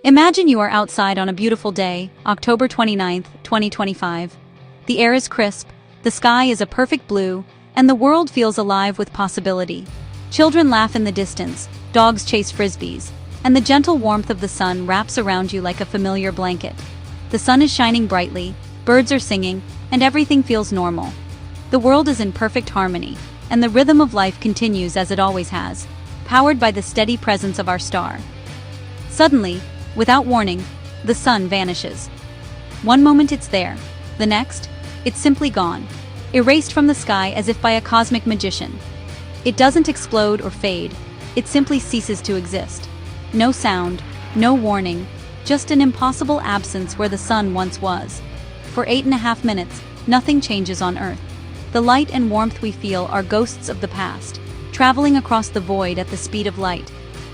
Imagine you are outside on a beautiful day, October 29th, 2025. The air is crisp, the sky is a perfect blue, and the world feels alive with possibility. Children laugh in the distance, dogs chase frisbees, and the gentle warmth of the sun wraps around you like a familiar blanket. The sun is shining brightly, birds are singing, and everything feels normal. The world is in perfect harmony, and the rhythm of life continues as it always has, powered by the steady presence of our star. Suddenly, without warning, the sun vanishes. One moment it's there, the next, it's simply gone, erased from the sky as if by a cosmic magician. It doesn't explode or fade, it simply ceases to exist. No sound, no warning, just an impossible absence where the sun once was. For 8.5 minutes, nothing changes on Earth. The light and warmth we feel are ghosts of the past, traveling across the void at the speed of light.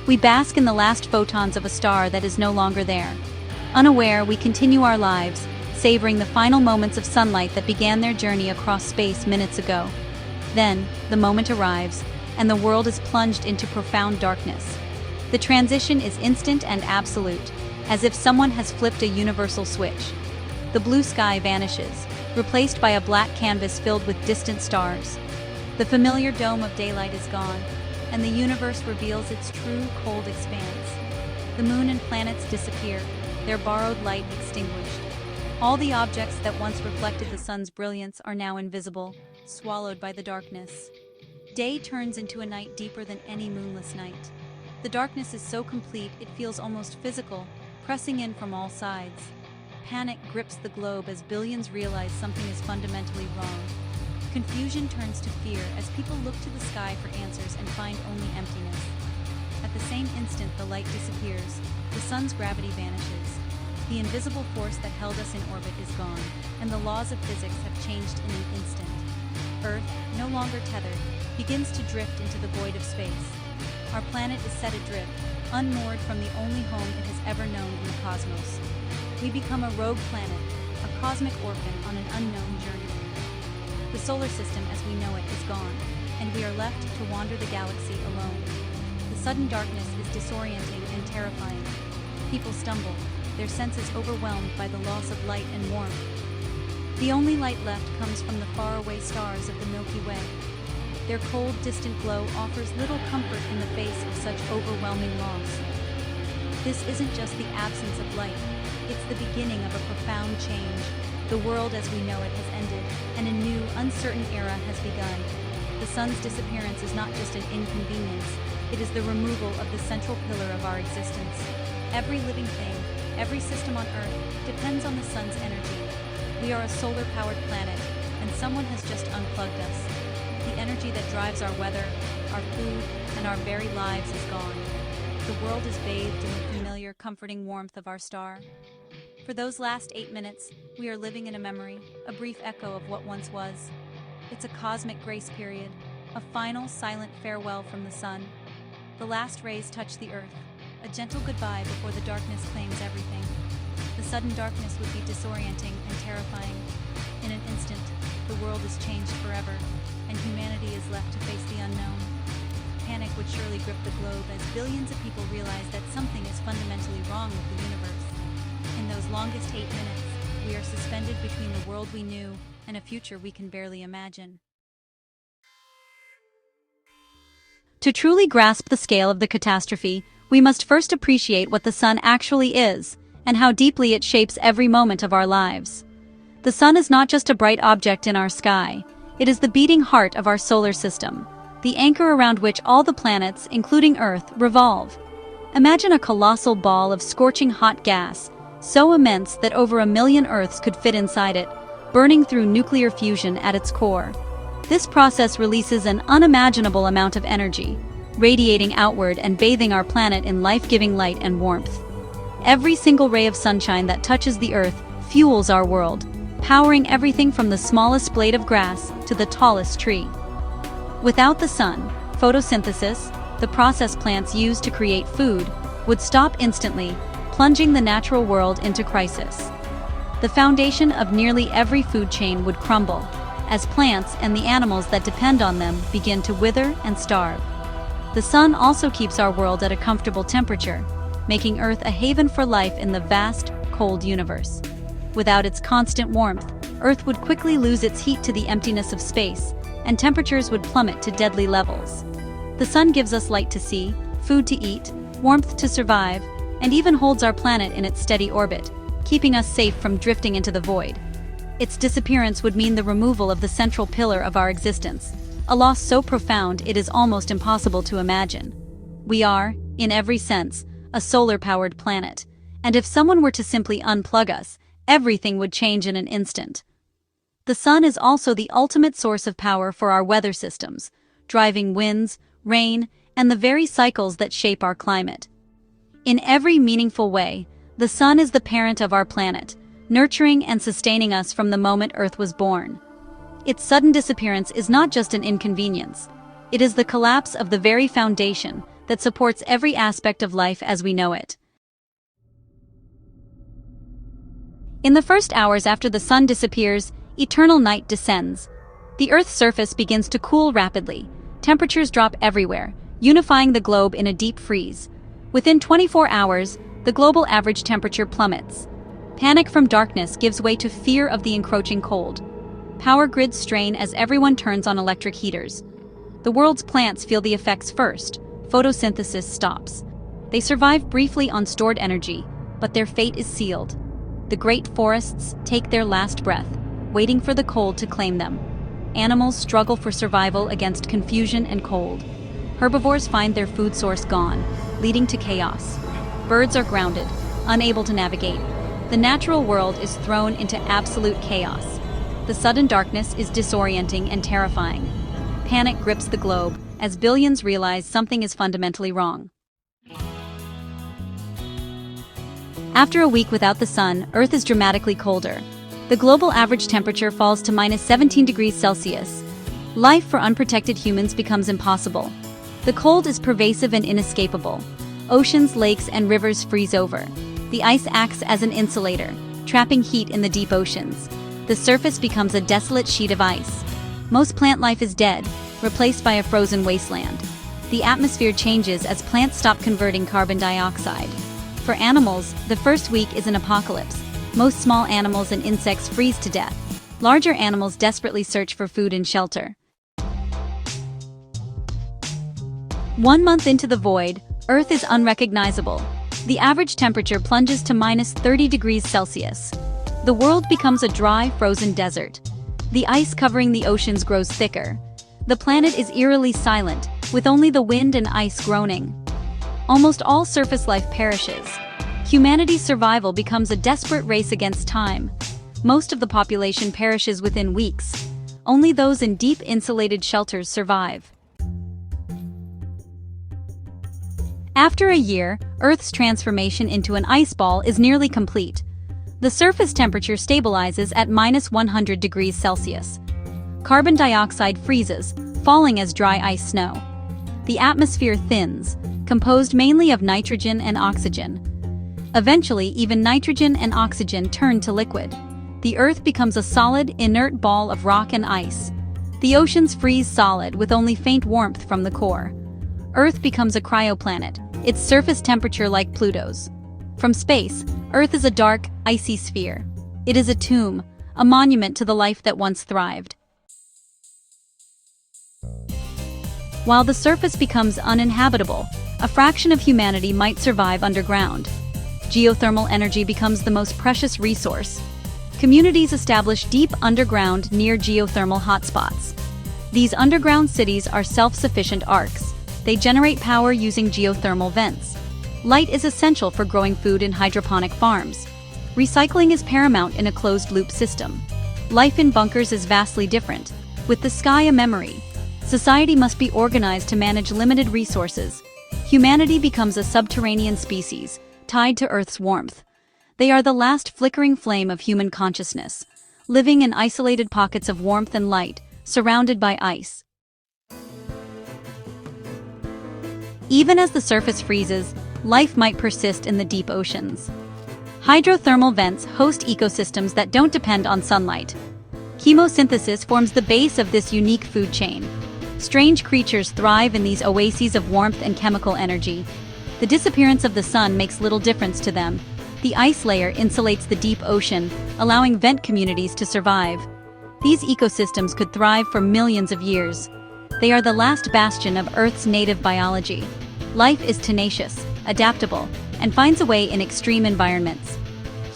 We bask in the last photons of a star that is no longer there. Unaware, we continue our lives, savoring the final moments of sunlight that began their journey across space minutes ago. Then, the moment arrives, and the world is plunged into profound darkness. The transition is instant and absolute, as if someone has flipped a universal switch. The blue sky vanishes, replaced by a black canvas filled with distant stars. The familiar dome of daylight is gone, and the universe reveals its true, cold expanse. The moon and planets disappear, their borrowed light extinguished. All the objects that once reflected the sun's brilliance are now invisible, swallowed by the darkness. Day turns into a night deeper than any moonless night. The darkness is so complete it feels almost physical, pressing in from all sides. Panic grips the globe as billions realize something is fundamentally wrong. Confusion turns to fear as people look to the sky for answers and find only emptiness. At the same instant the light disappears, the sun's gravity vanishes. The invisible force that held us in orbit is gone, and the laws of physics have changed in an instant. Earth, no longer tethered, begins to drift into the void of space. Our planet is set adrift, unmoored from the only home it has ever known in the cosmos. We become a rogue planet, a cosmic orphan on an unknown journey. The solar system as we know it is gone, and we are left to wander the galaxy alone. The sudden darkness is disorienting and terrifying. People stumble, their senses overwhelmed by the loss of light and warmth. The only light left comes from the faraway stars of the Milky Way. Their cold, distant glow offers little comfort in the face of such overwhelming loss. This isn't just the absence of light, it's the beginning of a profound change. The world as we know it has ended, and a new, uncertain era has begun. The sun's disappearance is not just an inconvenience, it is the removal of the central pillar of our existence. Every living thing, every system on Earth, depends on the sun's energy. We are a solar-powered planet, and someone has just unplugged us. The energy that drives our weather, our food, and our very lives is gone. The world is bathed in the familiar, comforting warmth of our star. For those last 8 minutes, we are living in a memory, a brief echo of what once was. It's a cosmic grace period, a final, silent farewell from the sun. The last rays touch the earth, a gentle goodbye before the darkness claims everything. The sudden darkness would be disorienting and terrifying. In an instant, the world is changed forever, and humanity is left to face the unknown. Panic would surely grip the globe as billions of people realize that something is fundamentally wrong with the universe. In those longest 8 minutes, we are suspended between the world we knew and a future we can barely imagine. To truly grasp the scale of the catastrophe, we must first appreciate what the sun actually is, and how deeply it shapes every moment of our lives. The sun is not just a bright object in our sky, it is the beating heart of our solar system, the anchor around which all the planets, including Earth, revolve. Imagine a colossal ball of scorching hot gas, so immense that over 1 million Earths could fit inside it, burning through nuclear fusion at its core. This process releases an unimaginable amount of energy, radiating outward and bathing our planet in life-giving light and warmth. Every single ray of sunshine that touches the Earth fuels our world, powering everything from the smallest blade of grass to the tallest tree. Without the sun, photosynthesis, the process plants use to create food, would stop instantly, plunging the natural world into crisis. The foundation of nearly every food chain would crumble, as plants and the animals that depend on them begin to wither and starve. The sun also keeps our world at a comfortable temperature, making Earth a haven for life in the vast, cold universe. Without its constant warmth, Earth would quickly lose its heat to the emptiness of space, and temperatures would plummet to deadly levels. The sun gives us light to see, food to eat, warmth to survive, and even holds our planet in its steady orbit, keeping us safe from drifting into the void. Its disappearance would mean the removal of the central pillar of our existence, a loss so profound it is almost impossible to imagine. We are, in every sense, a solar-powered planet, and if someone were to simply unplug us, everything would change in an instant. The sun is also the ultimate source of power for our weather systems, driving winds, rain, and the very cycles that shape our climate. In every meaningful way, the sun is the parent of our planet, nurturing and sustaining us from the moment Earth was born. Its sudden disappearance is not just an inconvenience, it is the collapse of the very foundation that supports every aspect of life as we know it. In the first hours after the sun disappears, eternal night descends. The Earth's surface begins to cool rapidly. Temperatures drop everywhere, unifying the globe in a deep freeze. Within 24 hours, the global average temperature plummets. Panic from darkness gives way to fear of the encroaching cold. Power grids strain as everyone turns on electric heaters. The world's plants feel the effects first. Photosynthesis stops. They survive briefly on stored energy, but their fate is sealed. The great forests take their last breath, waiting for the cold to claim them. Animals struggle for survival against confusion and cold. Herbivores find their food source gone, leading to chaos. Birds are grounded, unable to navigate. The natural world is thrown into absolute chaos. The sudden darkness is disorienting and terrifying. Panic grips the globe as billions realize something is fundamentally wrong. After a week without the sun, Earth is dramatically colder. The global average temperature falls to -17 degrees Celsius. Life for unprotected humans becomes impossible. The cold is pervasive and inescapable. Oceans, lakes, and rivers freeze over. The ice acts as an insulator, trapping heat in the deep oceans. The surface becomes a desolate sheet of ice. Most plant life is dead, replaced by a frozen wasteland. The atmosphere changes as plants stop converting carbon dioxide. For animals, the first week is an apocalypse. Most small animals and insects freeze to death. Larger animals desperately search for food and shelter. 1 month into the void, Earth is unrecognizable. The average temperature plunges to -30 degrees Celsius. The world becomes a dry, frozen desert. The ice covering the oceans grows thicker. The planet is eerily silent, with only the wind and ice groaning. Almost all surface life perishes. Humanity's survival becomes a desperate race against time. Most of the population perishes within weeks. Only those in deep insulated shelters survive. After a year, Earth's transformation into an ice ball is nearly complete. The surface temperature stabilizes at -100 degrees Celsius. Carbon dioxide freezes, falling as dry ice snow. The atmosphere thins, composed mainly of nitrogen and oxygen. Eventually, even nitrogen and oxygen turn to liquid. The Earth becomes a solid, inert ball of rock and ice. The oceans freeze solid with only faint warmth from the core. Earth becomes a cryoplanet, its surface temperature like Pluto's. From space, Earth is a dark, icy sphere. It is a tomb, a monument to the life that once thrived. While the surface becomes uninhabitable, a fraction of humanity might survive underground. Geothermal energy becomes the most precious resource. Communities establish deep underground near geothermal hotspots. These underground cities are self-sufficient arcs. They generate power using geothermal vents. Light is essential for growing food in hydroponic farms. Recycling is paramount in a closed-loop system. Life in bunkers is vastly different. With the sky a memory, society must be organized to manage limited resources. Humanity becomes a subterranean species, tied to Earth's warmth. They are the last flickering flame of human consciousness, living in isolated pockets of warmth and light, surrounded by ice. Even as the surface freezes, life might persist in the deep oceans. Hydrothermal vents host ecosystems that don't depend on sunlight. Chemosynthesis forms the base of this unique food chain. Strange creatures thrive in these oases of warmth and chemical energy. The disappearance of the sun makes little difference to them. The ice layer insulates the deep ocean, allowing vent communities to survive. These ecosystems could thrive for millions of years. They are the last bastion of Earth's native biology. Life is tenacious, adaptable, and finds a way in extreme environments.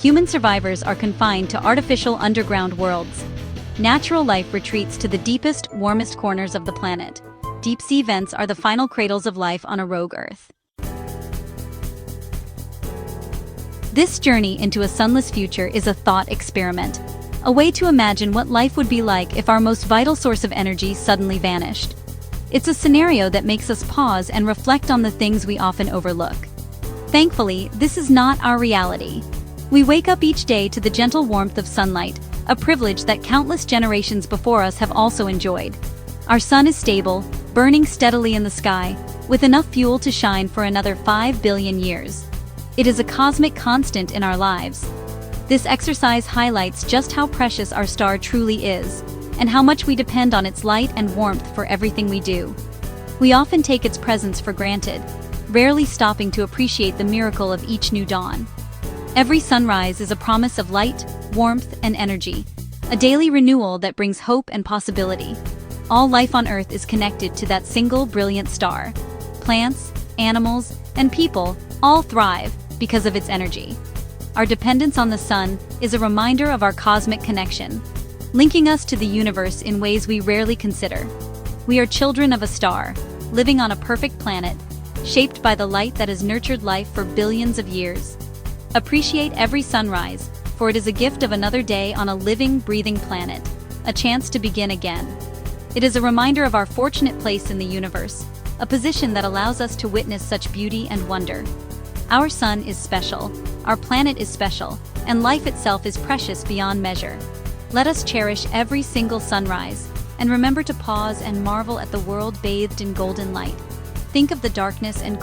Human survivors are confined to artificial underground worlds. Natural life retreats to the deepest, warmest corners of the planet. Deep-sea vents are the final cradles of life on a rogue Earth. This journey into a sunless future is a thought experiment, a way to imagine what life would be like if our most vital source of energy suddenly vanished. It's a scenario that makes us pause and reflect on the things we often overlook. Thankfully, this is not our reality. We wake up each day to the gentle warmth of sunlight, a privilege that countless generations before us have also enjoyed. Our sun is stable, burning steadily in the sky, with enough fuel to shine for another 5 billion years. It is a cosmic constant in our lives. This exercise highlights just how precious our star truly is, and how much we depend on its light and warmth for everything we do. We often take its presence for granted, rarely stopping to appreciate the miracle of each new dawn. Every sunrise is a promise of light, warmth, and energy, a daily renewal that brings hope and possibility. All life on Earth is connected to that single brilliant star. Plants, animals, and people all thrive because of its energy. Our dependence on the sun is a reminder of our cosmic connection, linking us to the universe in ways we rarely consider. We are children of a star, living on a perfect planet, shaped by the light that has nurtured life for billions of years. Appreciate every sunrise, for it is a gift of another day on a living, breathing planet, a chance to begin again. It is a reminder of our fortunate place in the universe, a position that allows us to witness such beauty and wonder. Our sun is special, our planet is special, and life itself is precious beyond measure. Let us cherish every single sunrise, and remember to pause and marvel at the world bathed in golden light. Think of the darkness and